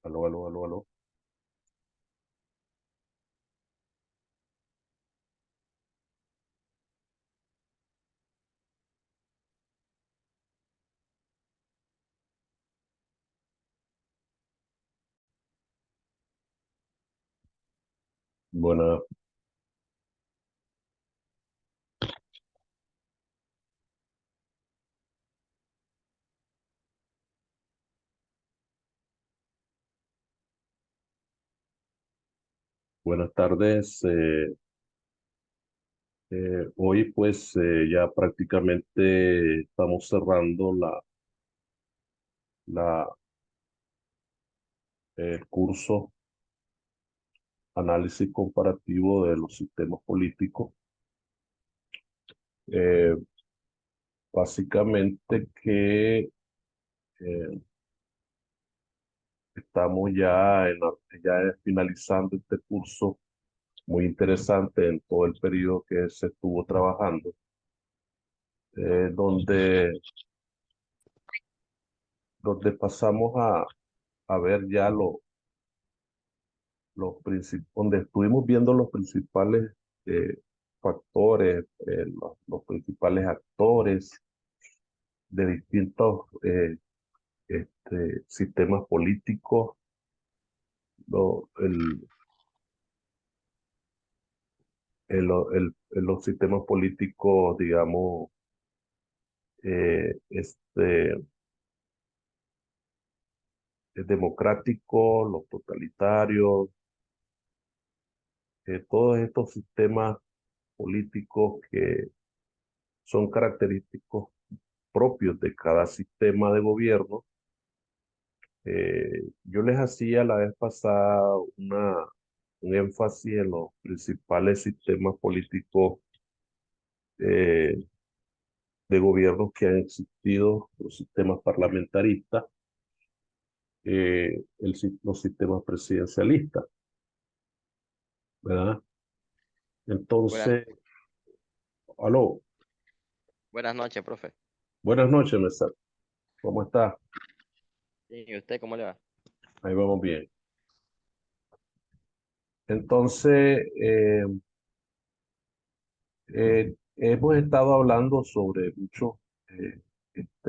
Aló, aló, aló, aló. Buena- Buenas tardes. Hoy pues ya prácticamente estamos cerrando la, el curso Análisis Comparativo de los Sistemas Políticos. Eh, Básicamente que eh, estamos ya finalizando este curso muy interesante en todo el periodo que se estuvo trabajando, donde pasamos a ver ya donde estuvimos viendo los principales factores, los principales actores de distintos sistemas políticos, lo- el, los sistemas políticos, digamos, eh, este, democráticos, los totalitarios, todos estos sistemas políticos que son característicos propios de cada sistema de gobierno. Yo les hacía la vez pasada un énfasis en los principales sistemas políticos eh, de gobiernos que han existido, los sistemas parlamentaristas, los sistemas presidencialistas, ¿verdad? Buenas, Entonces, aló, buenas noches, profe. buenas noches, Mesa. ¿Cómo está? ¿Y usted cómo le va? Ahí vamos bien. Entonces, hemos estado hablando sobre muchos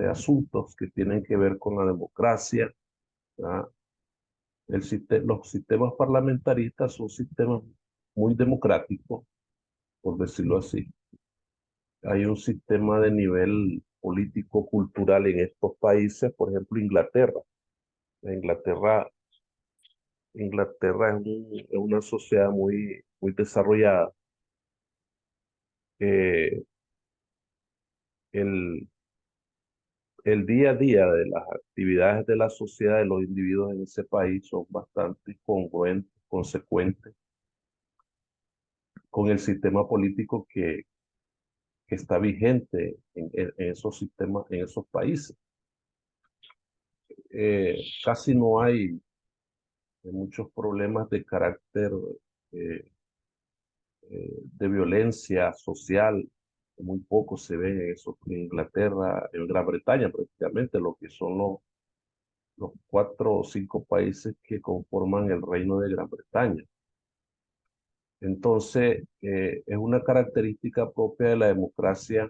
asuntos que tienen que ver con la democracia, ¿verdad? Los sistemas parlamentaristas son sistemas muy democráticos, por decirlo así. Hay un sistema de nivel político-cultural en estos países, por ejemplo, Inglaterra. Inglaterra, Inglaterra es una sociedad muy desarrollada. Eh, el, el día a día de las actividades de la sociedad de los individuos en ese país son bastante congruentes, consecuentes con el sistema político que está vigente en esos sistemas, en esos países. Casi no hay muchos problemas de carácter eh, de violencia social, muy poco se ve en eso en Inglaterra, en Gran Bretaña prácticamente, lo que son los 4 o 5 países que conforman el Reino de Gran Bretaña. Entonces, es una característica propia de la democracia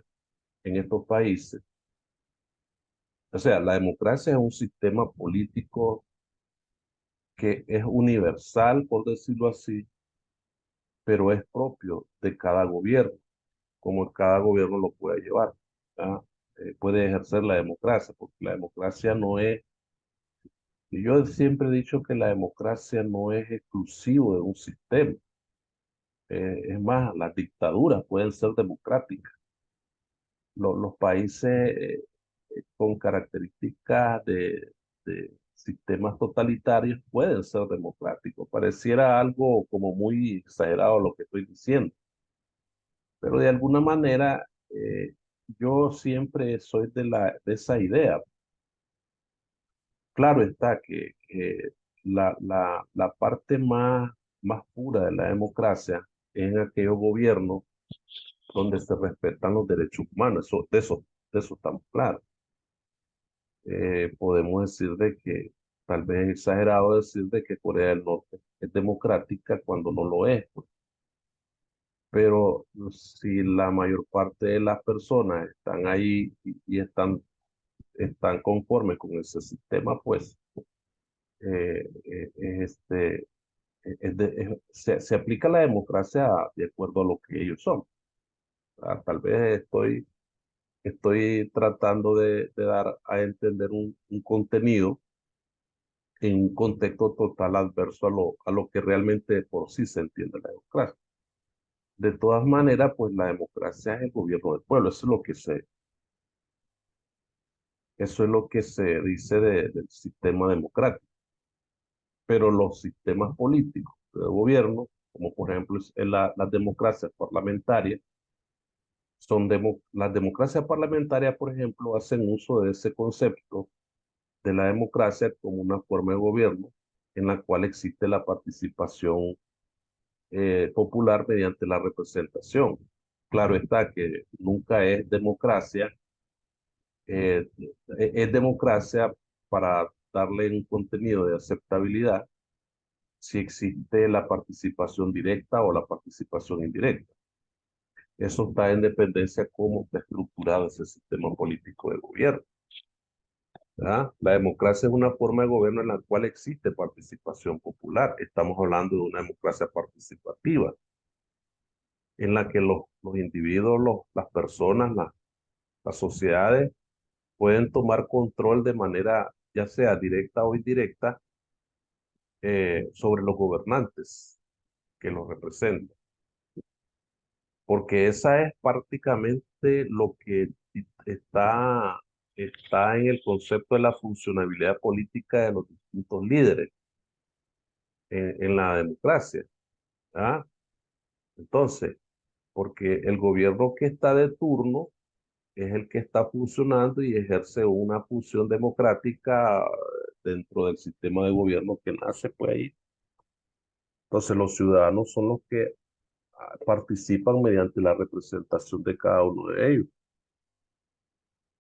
en estos países. O sea, la democracia es un sistema político que es universal, por decirlo así, pero es propio de cada gobierno, como cada gobierno lo puede llevar, ¿verdad? Puede ejercer la democracia, porque la democracia no es, y yo siempre he dicho que la democracia no es exclusivo de un sistema. Es más, las dictaduras pueden ser democráticas. Los países con características de sistemas totalitarios pueden ser democráticos. Pareciera algo como muy exagerado lo que estoy diciendo, pero de alguna manera yo siempre soy de esa idea. Claro está que la parte más pura de la democracia es en aquellos gobiernos donde se respetan los derechos humanos. De eso estamos claros. Podemos decir de que tal vez es exagerado decir de que Corea del Norte es democrática cuando no lo es, pues. Pero si la mayor parte de las personas están ahí y están conformes con ese sistema, pues se aplica la democracia de acuerdo a lo que ellos son. Tal vez estoy tratando de dar a entender un contenido en un contexto total adverso a lo que realmente por sí se entiende la democracia. De todas maneras, pues la democracia es el gobierno del pueblo, eso es lo que se dice del sistema democrático. Pero los sistemas políticos de gobierno, como por ejemplo es las democracias parlamentarias, las democracias parlamentarias, por ejemplo, hacen uso de ese concepto de la democracia como una forma de gobierno en la cual existe la participación popular mediante la representación. Claro está que nunca es democracia, es democracia para darle un contenido de aceptabilidad si existe la participación directa o la participación indirecta. Eso está en dependencia de cómo está estructurado ese sistema político de gobierno. ¿Ah? La democracia es una forma de gobierno en la cual existe participación popular. Estamos hablando de una democracia participativa, en la que los individuos, las personas, las sociedades pueden tomar control de manera ya sea directa o indirecta sobre los gobernantes que los representan. Porque esa es prácticamente lo que está en el concepto de la funcionabilidad política de los distintos líderes en la democracia. ¿Ah? Entonces, porque el gobierno que está de turno es el que está funcionando y ejerce una función democrática dentro del sistema de gobierno que nace pues ahí. Entonces, los ciudadanos son los que participan mediante la representación de cada uno de ellos.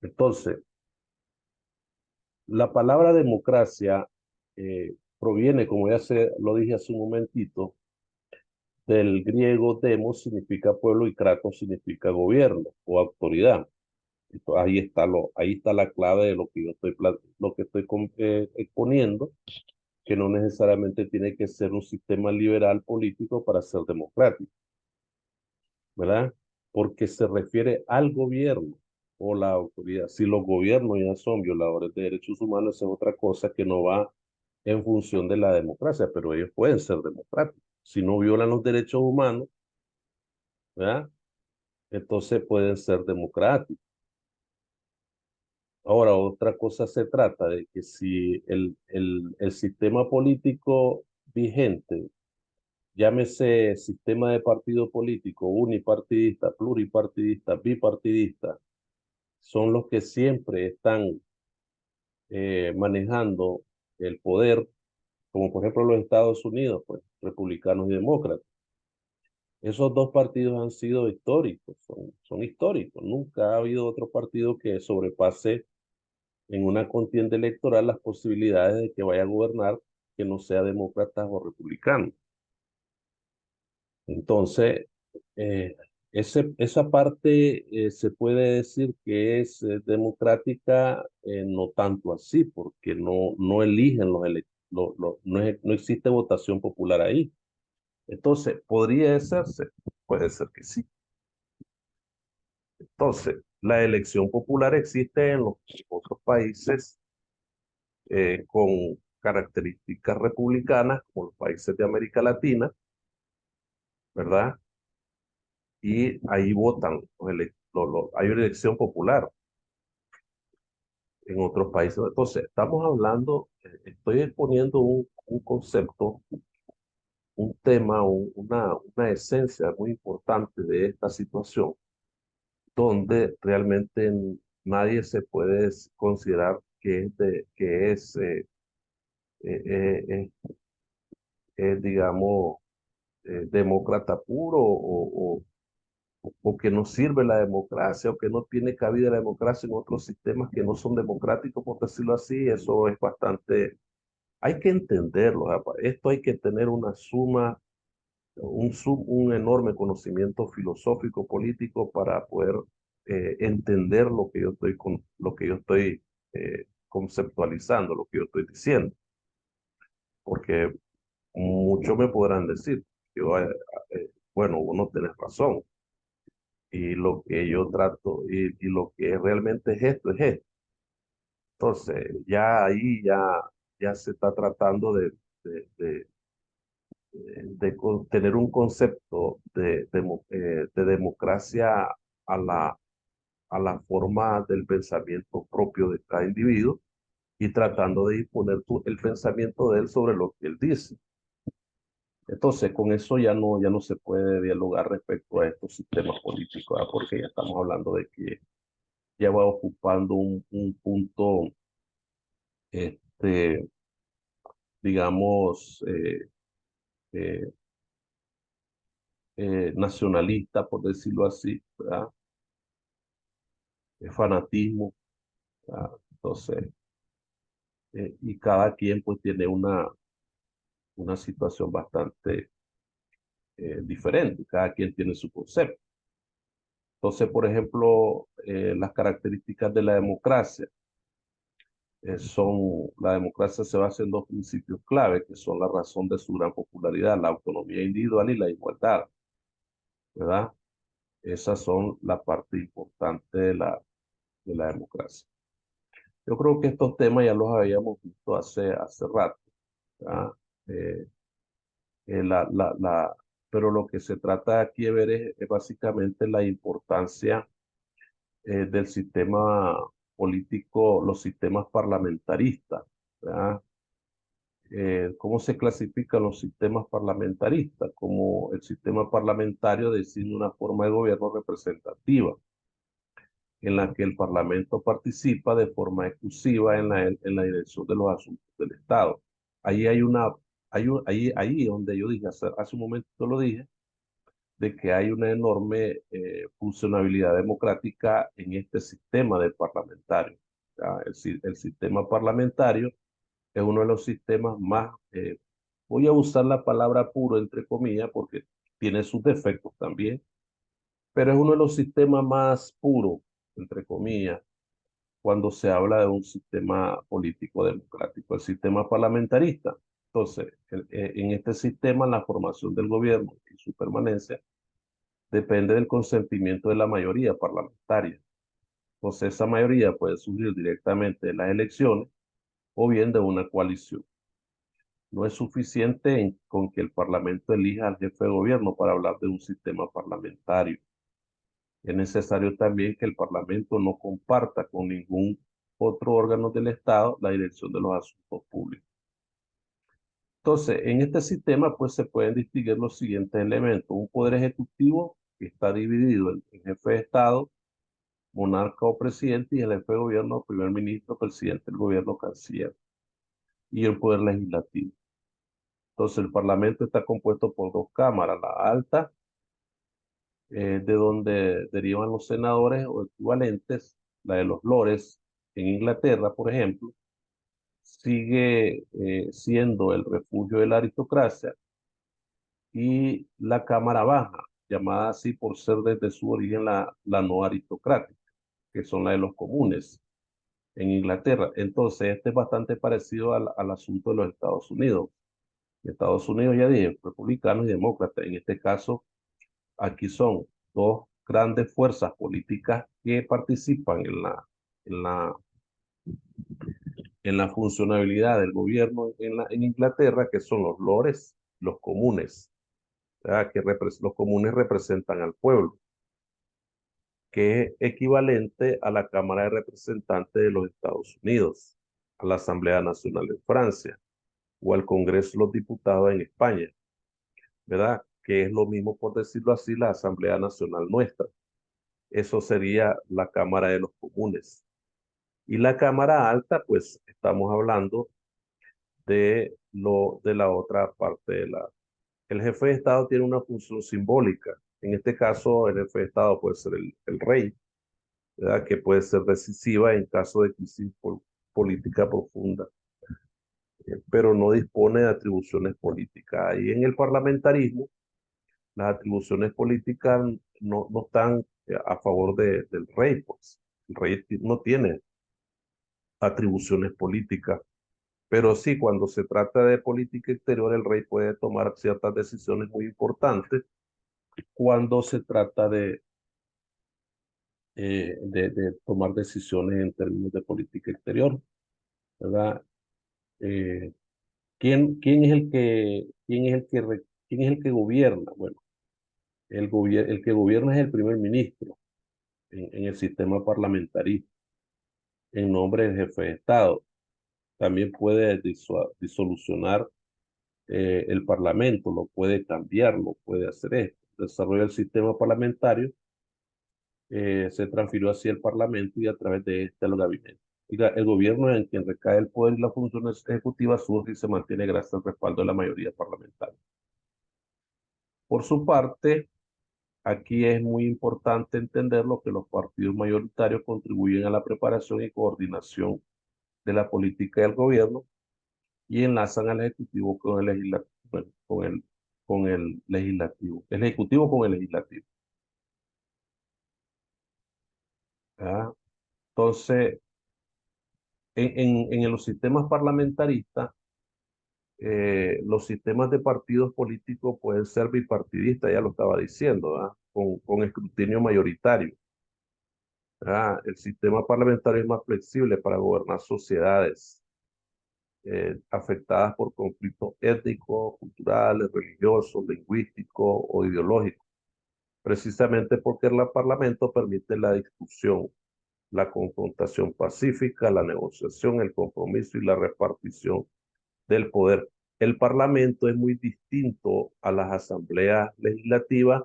Entonces, la palabra democracia proviene, como lo dije hace un momentito, del griego demos significa pueblo y kratos significa gobierno o autoridad. Entonces, ahí está la clave de lo que estoy exponiendo, que no necesariamente tiene que ser un sistema liberal político para ser democrático, ¿verdad? Porque se refiere al gobierno o la autoridad. Si los gobiernos ya son violadores de derechos humanos, esa es otra cosa que no va en función de la democracia, pero ellos pueden ser democráticos. Si no violan los derechos humanos, ¿verdad? Entonces pueden ser democráticos. Ahora, otra cosa se trata de que si el sistema político vigente, llámese sistema de partido político, unipartidista, pluripartidista, bipartidista, son los que siempre están manejando el poder, como por ejemplo los Estados Unidos, pues republicanos y demócratas. Esos dos partidos han sido históricos, son históricos. Nunca ha habido otro partido que sobrepase en una contienda electoral las posibilidades de que vaya a gobernar que no sea demócrata o republicano. Entonces, eh, esa parte se puede decir que es democrática, no tanto así, porque no eligen no existe votación popular ahí. Entonces, ¿podría hacerse? Puede ser que sí. Entonces, la elección popular existe en los otros países con características republicanas, como los países de América Latina, ¿verdad? Y ahí votan, hay una elección popular en otros países. Entonces, estamos hablando, estoy exponiendo un concepto, un tema, una esencia muy importante de esta situación, donde realmente nadie se puede considerar eh, eh, digamos, demócrata puro o que no sirve la democracia o que no tiene cabida la democracia en otros sistemas que no son democráticos, por decirlo así. Eso es bastante hay que entenderlo. Esto hay que tener una suma, un enorme conocimiento filosófico, político para poder entender lo que yo estoy, lo que yo estoy conceptualizando, lo que yo estoy diciendo. Porque muchos me podrán decir, yo, bueno, uno tiene razón. Y lo que yo trato, y lo que realmente es esto, es esto. Entonces, ya ahí ya se está tratando de tener un concepto de democracia a a la forma del pensamiento propio de cada individuo y tratando de imponer el pensamiento de él sobre lo que él dice. Entonces, con eso ya no se puede dialogar respecto a estos sistemas políticos, ¿verdad? Porque ya estamos hablando de que ya va ocupando un punto, este, digamos, eh, nacionalista, por decirlo así, ¿verdad? Fanatismo, ¿verdad? Entonces, y cada quien pues tiene una situación bastante diferente, cada quien tiene su concepto. Entonces, por ejemplo, las características de la democracia la democracia se basa en dos principios clave, que son la razón de su gran popularidad, la autonomía individual y la igualdad, ¿verdad? Esas son la parte importante de la democracia. Yo creo que estos temas ya los habíamos visto hace rato, ¿verdad? Eh, eh, la, la, la, pero lo que se trata aquí de ver es básicamente la importancia del sistema político, los sistemas parlamentaristas, ¿verdad? ¿Cómo se clasifican los sistemas parlamentaristas? Como el sistema parlamentario define una forma de gobierno representativa, en la que el Parlamento participa de forma exclusiva en la dirección de los asuntos del Estado. Ahí hay ahí donde yo dije, hace un momento lo dije, de que hay una enorme funcionabilidad democrática en este sistema del parlamentario. ¿Ya? El sistema parlamentario es uno de los sistemas más, voy a usar la palabra puro entre comillas, porque tiene sus defectos también, pero es uno de los sistemas más puros, entre comillas, cuando se habla de un sistema político democrático, el sistema parlamentarista. Entonces, en este sistema, la formación del gobierno y su permanencia depende del consentimiento de la mayoría parlamentaria. Entonces, esa mayoría puede surgir directamente de las elecciones o bien de una coalición. No es suficiente con que el Parlamento elija al jefe de gobierno para hablar de un sistema parlamentario. Es necesario también que el Parlamento no comparta con ningún otro órgano del Estado la dirección de los asuntos públicos. Entonces, en este sistema pues se pueden distinguir los siguientes elementos. Un poder ejecutivo que está dividido en jefe de Estado, monarca o presidente, y el jefe de gobierno, primer ministro, presidente del gobierno, canciller, y el poder legislativo. Entonces, el Parlamento está compuesto por dos cámaras, la alta, de donde derivan los senadores o equivalentes, la de los lores en Inglaterra, por ejemplo, sigue siendo el refugio de la aristocracia, y la Cámara Baja, llamada así por ser desde su origen la no aristocrática, que son la de los comunes en Inglaterra. Entonces, este es bastante parecido al asunto de los Estados Unidos. Estados Unidos, ya dije, republicanos y demócratas. En este caso, aquí son dos grandes fuerzas políticas que participan en la, en la funcionabilidad del gobierno en Inglaterra, que son los lores, los comunes, ¿verdad? Los comunes representan al pueblo, que es equivalente a la Cámara de Representantes de los Estados Unidos, a la Asamblea Nacional de Francia o al Congreso de los Diputados en España, ¿verdad? Que es lo mismo, por decirlo así, la Asamblea Nacional nuestra. Eso sería la Cámara de los Comunes. Y la Cámara Alta, pues estamos hablando de la otra parte El jefe de Estado tiene una función simbólica. En este caso, el jefe de Estado puede ser el rey, ¿verdad? Que puede ser decisiva en caso de crisis política profunda. pero no dispone de atribuciones políticas. Y en el parlamentarismo, las atribuciones políticas no están a favor del rey, pues. El rey no tiene atribuciones políticas, pero sí, cuando se trata de política exterior, el rey puede tomar ciertas decisiones muy importantes cuando se trata de tomar decisiones en términos de política exterior, ¿verdad? Eh, ¿quién es quién es el que gobierna? Bueno, el que gobierna es el primer ministro en el sistema parlamentarista, en nombre del jefe de Estado. También puede disolucionar el parlamento, lo puede cambiar, lo puede hacer esto. Desarrolla el sistema parlamentario, se transfirió hacia el parlamento y a través de este al gabinete. El gobierno en quien recae el poder y la función ejecutiva surge y se mantiene gracias al respaldo de la mayoría parlamentaria. Por su parte, aquí es muy importante entender lo que los partidos mayoritarios contribuyen a la preparación y coordinación de la política del gobierno y enlazan al ejecutivo con el legislativo, bueno, con el legislativo, el ejecutivo con el legislativo. ¿Ah? Entonces, en los sistemas parlamentaristas, los sistemas de partidos políticos pueden ser bipartidistas, ya lo estaba diciendo, ¿verdad? Con escrutinio mayoritario. ¿Verdad? El sistema parlamentario es más flexible para gobernar sociedades afectadas por conflictos étnicos, culturales, religiosos, lingüísticos o ideológicos, precisamente porque el Parlamento permite la discusión, la confrontación pacífica, la negociación, el compromiso y la repartición del poder. El Parlamento es muy distinto a las asambleas legislativas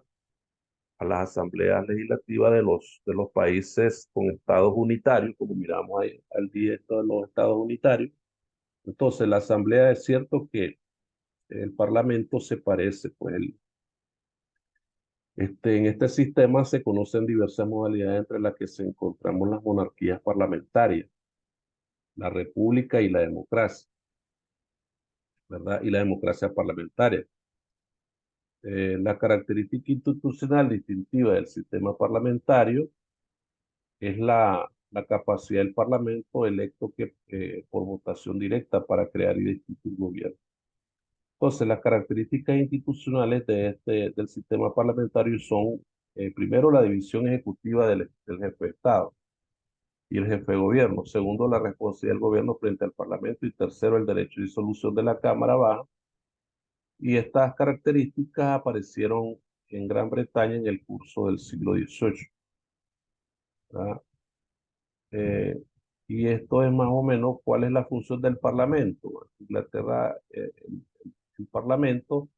de los países con estados unitarios, como miramos ahí al día de los estados unitarios. Entonces, la asamblea es cierto que el Parlamento se parece, pues en este sistema se conocen diversas modalidades entre las que se encontramos las monarquías parlamentarias, la república y la democracia, ¿verdad? Y la democracia parlamentaria. La característica institucional distintiva del sistema parlamentario es la capacidad del Parlamento electo por votación directa para crear y destituir gobierno. Entonces, las características institucionales del sistema parlamentario son, primero, la división ejecutiva del jefe de Estado y el jefe de gobierno. Segundo, la responsabilidad del gobierno frente al Parlamento. Y tercero, el derecho de disolución de la Cámara Baja. Y estas características aparecieron en Gran Bretaña en el curso del siglo XVIII. ¿Verdad? Eh, y esto es más o menos cuál es la función del Parlamento. Bueno, en Inglaterra, el Parlamento,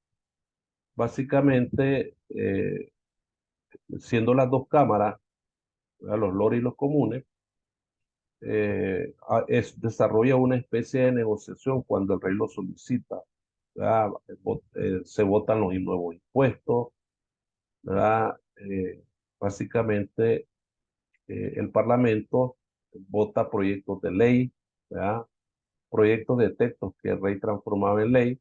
básicamente, siendo las dos cámaras, ¿verdad? Los lores y los comunes, desarrolla una especie de negociación cuando el rey lo solicita. ¿Verdad? Se votan los nuevos impuestos, ¿verdad? Básicamente, el Parlamento vota proyectos de ley, ¿verdad? Proyectos de textos que el rey transformaba en ley.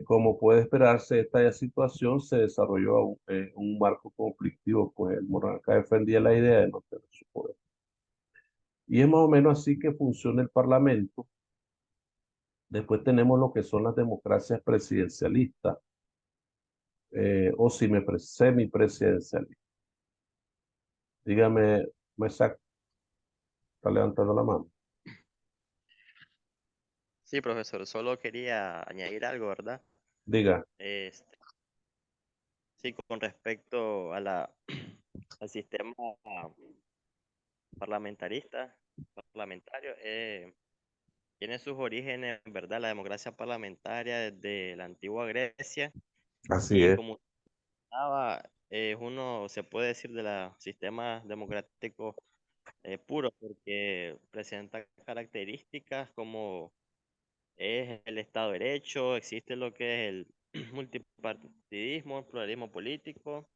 Como puede esperarse, esta situación se desarrolló un marco conflictivo, pues el monarca defendía la idea de no tener su poder. Y es más o menos así que funciona el Parlamento. Después tenemos lo que son las democracias presidencialistas o semipresidencialistas. Dígame, Mesac, está levantando la mano. Sí, profesor, solo quería añadir algo, ¿verdad? Diga, Este, sí, con respecto a al sistema parlamentarista, parlamentario, tiene sus orígenes, ¿verdad? La democracia parlamentaria desde la antigua Grecia así y es. como estaba, es uno, se puede decir, de los sistemas democráticos puros porque presenta características como es el Estado de Derecho, existe lo que es el multipartidismo, el pluralismo político,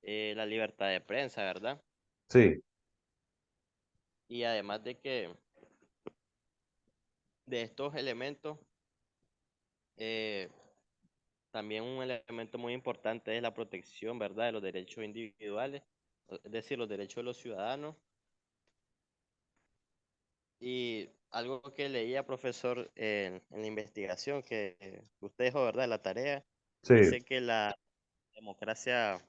la libertad de prensa, ¿verdad? Sí, Y además de que de estos elementos, eh, también un elemento muy importante es la protección, ¿verdad?, de los derechos individuales, es decir, los derechos de los ciudadanos. Y algo que leía, profesor, en la investigación que usted dejó, ¿verdad?, la tarea, Sí, dice que la democracia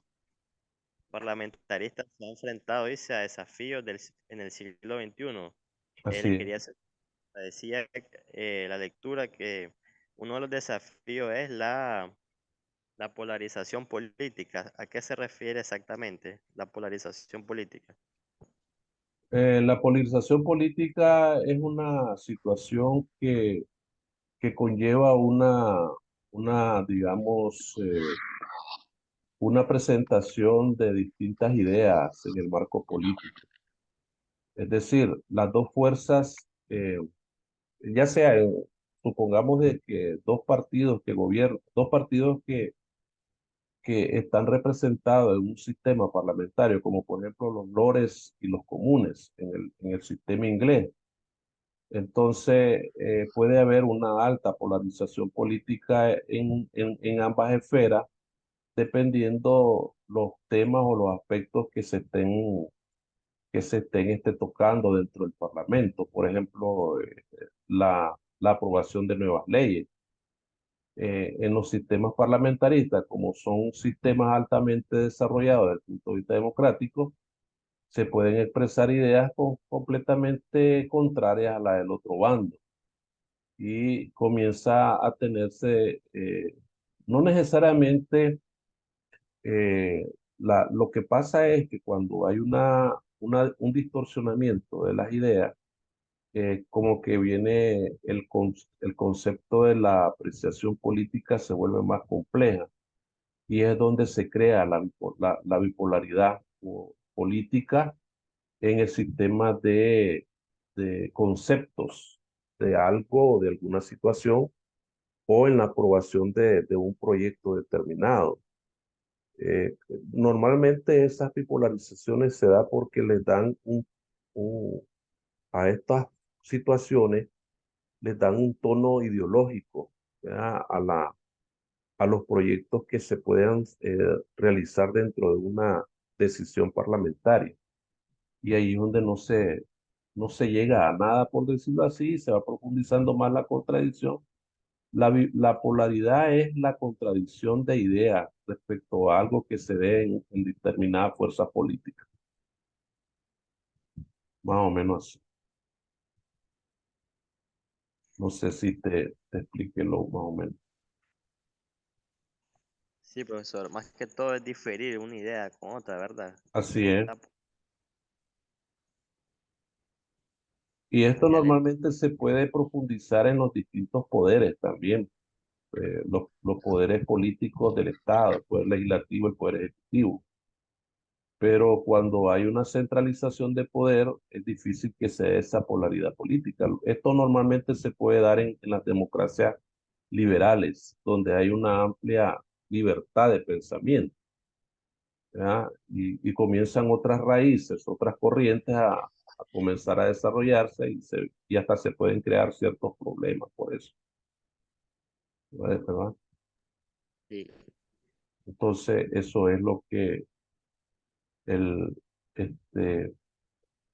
parlamentarista se ha enfrentado, dice, a desafíos en el siglo XXI. así Él es. quería, decía la lectura que uno de los desafíos es la polarización política. ¿A qué se refiere exactamente la polarización política? La polarización política es una situación que conlleva digamos, una presentación de distintas ideas en el marco político. Es decir, las dos fuerzas, ya sea, supongamos de que dos partidos que gobiernan, dos partidos que están representados en un sistema parlamentario, como por ejemplo los lores y los comunes en el sistema inglés. Entonces, puede haber una alta polarización política en ambas esferas, dependiendo los temas o los aspectos que se estén tocando dentro del Parlamento. Por ejemplo, la aprobación de nuevas leyes. En los sistemas parlamentaristas, como son sistemas altamente desarrollados desde el punto de vista democrático, se pueden expresar ideas completamente contrarias a la del otro bando y comienza a tenerse, no necesariamente, lo que pasa es que cuando hay un distorsionamiento de las ideas, como que viene el concepto de la apreciación política se vuelve más compleja y es donde se crea la bipolaridad política en el sistema de conceptos de algo o de alguna situación o en la aprobación de un proyecto determinado. Eh, Normalmente esas bipolarizaciones se da porque les dan a estas situaciones les dan un tono ideológico, ¿verdad?, a los proyectos que se puedan realizar dentro de una decisión parlamentaria. Y ahí es donde no se llega a nada, por decirlo así, se va profundizando más la contradicción. La polaridad es la contradicción de ideas respecto a algo que se ve en determinada fuerza política, más o menos así. No sé si te expliqué lo más o menos. Sí, profesor, más que todo es diferir una idea con otra, ¿verdad? Así es. La- Y esto ya le- normalmente se puede profundizar en los distintos poderes también, los poderes políticos del Estado, el poder legislativo, el poder ejecutivo. Pero cuando hay una centralización de poder, es difícil que se dé esa polaridad política. Esto normalmente se puede dar en las democracias liberales, donde hay una amplia libertad de pensamiento, ¿verdad? Y comienzan otras raíces, otras corrientes a comenzar a desarrollarse y hasta se pueden crear ciertos problemas por eso, ¿verdad? sí, Entonces, eso es lo que el, este,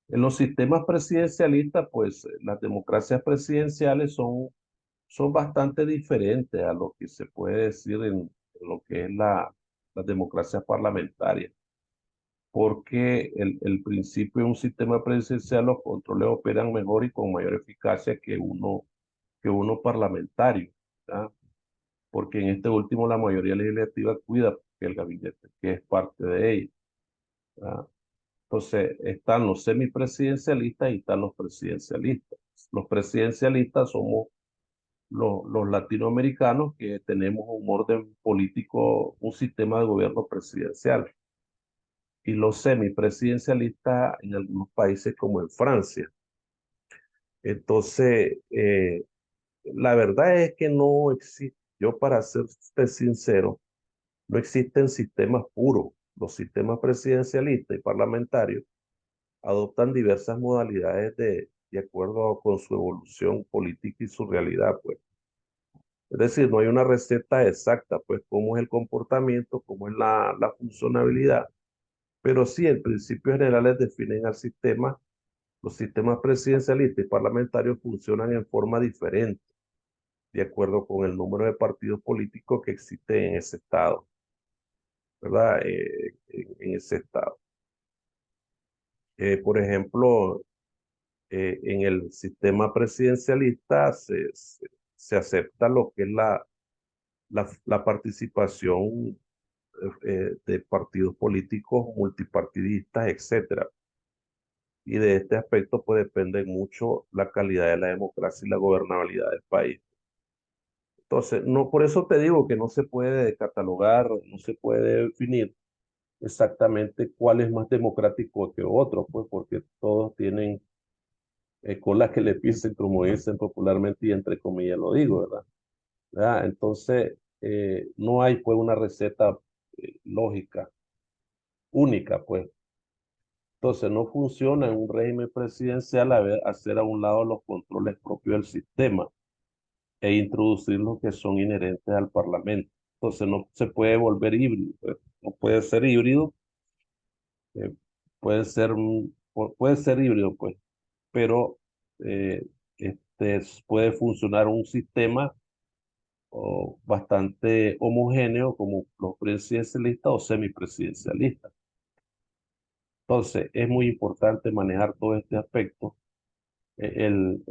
en los sistemas presidencialistas, pues las democracias presidenciales son bastante diferentes a lo que se puede decir en lo que es la democracia parlamentaria, porque el principio de un sistema presidencial, los controles operan mejor y con mayor eficacia que uno parlamentario, ¿verdad? Porque en este último la mayoría legislativa cuida que el gabinete, que es parte de ella, ¿verdad? Entonces, están los semipresidencialistas y están los presidencialistas. Los presidencialistas somos los latinoamericanos que tenemos un orden político, un sistema de gobierno presidencial. Y los semipresidencialistas en algunos países como en Francia. Entonces, la verdad es que no existe, yo para ser sincero, no existen sistemas puros. Los sistemas presidencialistas y parlamentarios adoptan diversas modalidades de acuerdo con su evolución política y su realidad, pues. Es decir, no hay una receta exacta, pues, cómo es el comportamiento, cómo es la funcionabilidad, pero sí, en principios generales definen al sistema. Los sistemas presidencialistas y parlamentarios funcionan en forma diferente, de acuerdo con el número de partidos políticos que existen en ese estado, ¿verdad? En ese estado. Por ejemplo, en el sistema presidencialista se acepta lo que es la participación de partidos políticos multipartidistas, etcétera. Y de este aspecto pues depende mucho la calidad de la democracia y la gobernabilidad del país. Entonces, no, por eso te digo que no se puede catalogar, no se puede definir exactamente cuál es más democrático que otro, pues porque todos tienen cola que le pisen, como dicen popularmente, y entre comillas lo digo, ¿verdad? ¿Verdad? Entonces, no hay pues una receta lógica, única, pues. Entonces, no funciona en un régimen presidencial hacer a un lado los controles propios del sistema e introducir los que son inherentes al Parlamento. Entonces, no se puede volver híbrido, pues. No puede ser híbrido, eh, puede ser híbrido, pues, pero puede funcionar un sistema bastante homogéneo como los presidencialistas o semipresidencialistas. Entonces, es muy importante manejar todo este aspecto en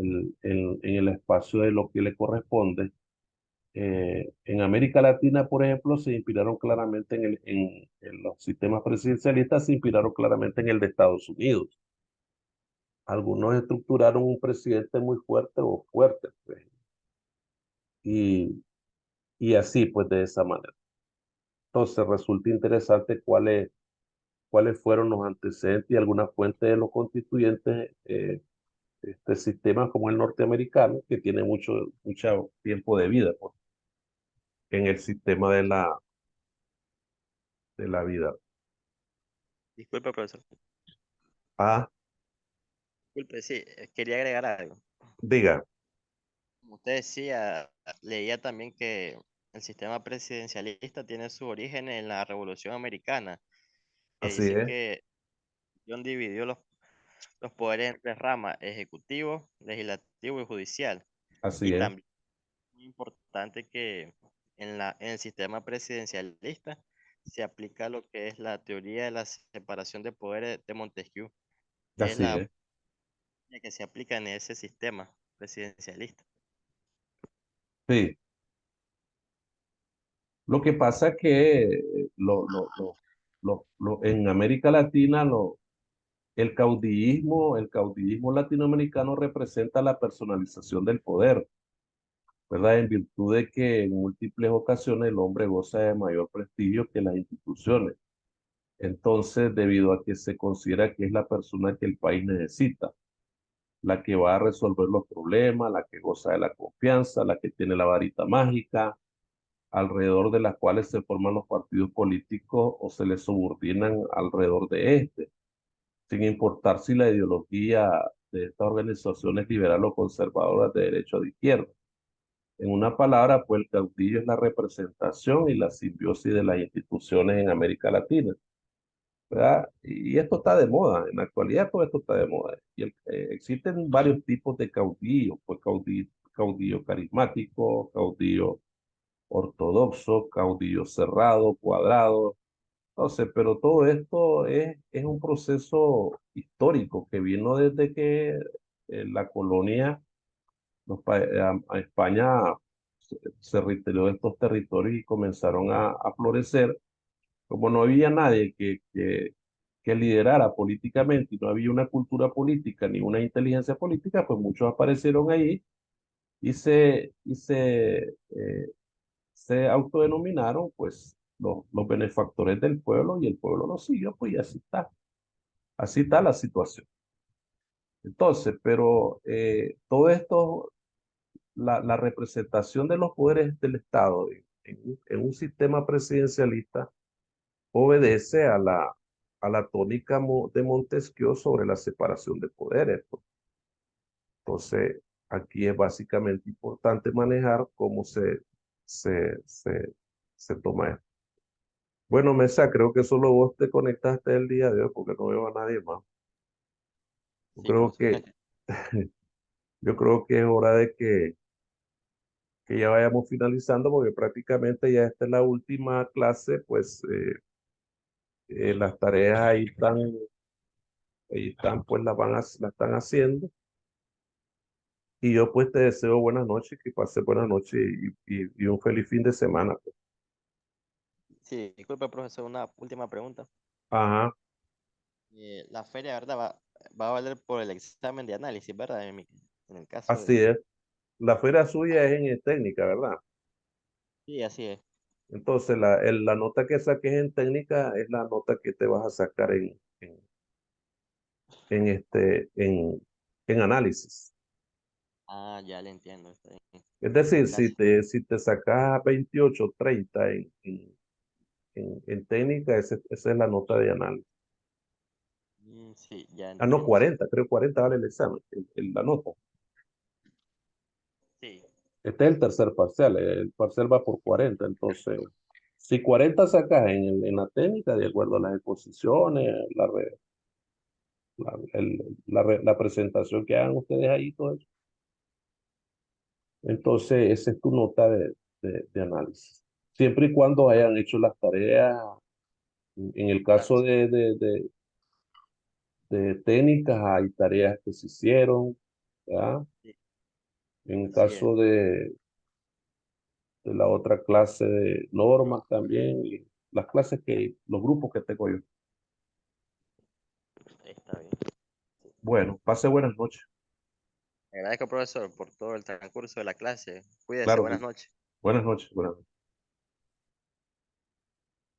el espacio de lo que le corresponde. En América Latina, por ejemplo, se inspiraron claramente en los sistemas presidencialistas, se inspiraron claramente en el de Estados Unidos. Algunos estructuraron un presidente muy fuerte o fuerte, pues, y, y así, pues, de esa manera. Entonces, resulta interesante cuáles fueron los antecedentes y algunas fuentes de los constituyentes, este sistema como el norteamericano, que tiene mucho tiempo de vida, pues, en el sistema de la vida. Disculpe, profesor. Ah, Disculpe, sí, quería agregar algo. diga, Como usted decía, leía también que el sistema presidencialista tiene su origen en la Revolución Americana, que así dice es, que John dividió los poderes en tres ramas: ejecutivo, legislativo y judicial. así Y es, también es muy importante que en el sistema presidencialista se aplica lo que es la teoría de la separación de poderes de Montesquieu, que es así la es. que se aplica en ese sistema presidencialista. Sí, lo que pasa es que en América Latina el caudillismo latinoamericano representa la personalización del poder, ¿verdad? En virtud de que en múltiples ocasiones el hombre goza de mayor prestigio que las instituciones. Entonces, debido a que se considera que es la persona que el país necesita, la que va a resolver los problemas, la que goza de la confianza, la que tiene la varita mágica, alrededor de las cuales se forman los partidos políticos o se les subordinan alrededor de este, sin importar si la ideología de estas organizaciones liberal o conservadoras de derecha o de izquierda. En una palabra, pues el caudillo es la representación y la simbiosis de las instituciones en América Latina, ¿verdad? Y esto está de moda, en la actualidad todo esto está de moda. Y existen varios tipos de caudillos, pues caudillo carismático, caudillo ortodoxo, caudillo cerrado, cuadrado. Entonces, pero todo esto es un proceso histórico que vino desde que la colonia, a España se retiró de estos territorios y comenzaron a florecer. Como no había nadie que liderara políticamente y no había una cultura política ni una inteligencia política, pues muchos aparecieron ahí y se autodenominaron pues los benefactores del pueblo y el pueblo los siguió, pues y así está la situación. Entonces, pero todo esto, la representación de los poderes del Estado en un sistema presidencialista obedece a la tónica de Montesquieu sobre la separación de poderes, pues. Entonces, aquí es básicamente importante manejar cómo se, se, se toma esto. Bueno, Mesa, creo que solo vos te conectaste el día de hoy porque no veo a nadie más. Yo Sí, creo profesor. que, yo creo que es hora de que ya vayamos finalizando porque prácticamente ya esta es la última clase, pues las tareas ahí están, pues las están haciendo. Y yo pues te deseo buenas noches, que pases buenas noches y un feliz fin de semana, pues. Sí, disculpe, profesor, una última pregunta. Ajá, La feria, ¿verdad? Va a valer por el examen de análisis, ¿verdad? En el caso así de... es. La feria suya es en técnica, ¿verdad? Sí, así es. Entonces, la nota que saques en técnica es la nota que te vas a sacar en análisis. Ah, ya le entiendo. Está bien. Es decir, Gracias. si te sacas 28 30 en técnica, esa es la nota de análisis. Sí, ya Ah, no, entiendo. 40 creo 40 vale el examen, la nota. Sí, Este es el tercer parcial, el parcial va por 40 entonces, si 40 sacas en la técnica, de acuerdo a las exposiciones, la presentación que hagan ustedes ahí, todo eso, entonces esa es tu nota de análisis. Siempre y cuando hayan hecho las tareas, en el claro, caso de técnicas, hay tareas que se hicieron, ¿verdad? sí, En el así es. caso de la otra clase de normas también, y las clases los grupos que tengo yo. Está bien. Bueno, pase buenas noches. Agradezco, profesor, por todo el transcurso de la clase. Cuídese, Claro, buenas sí. noches. Buenas noches. Buenas noches.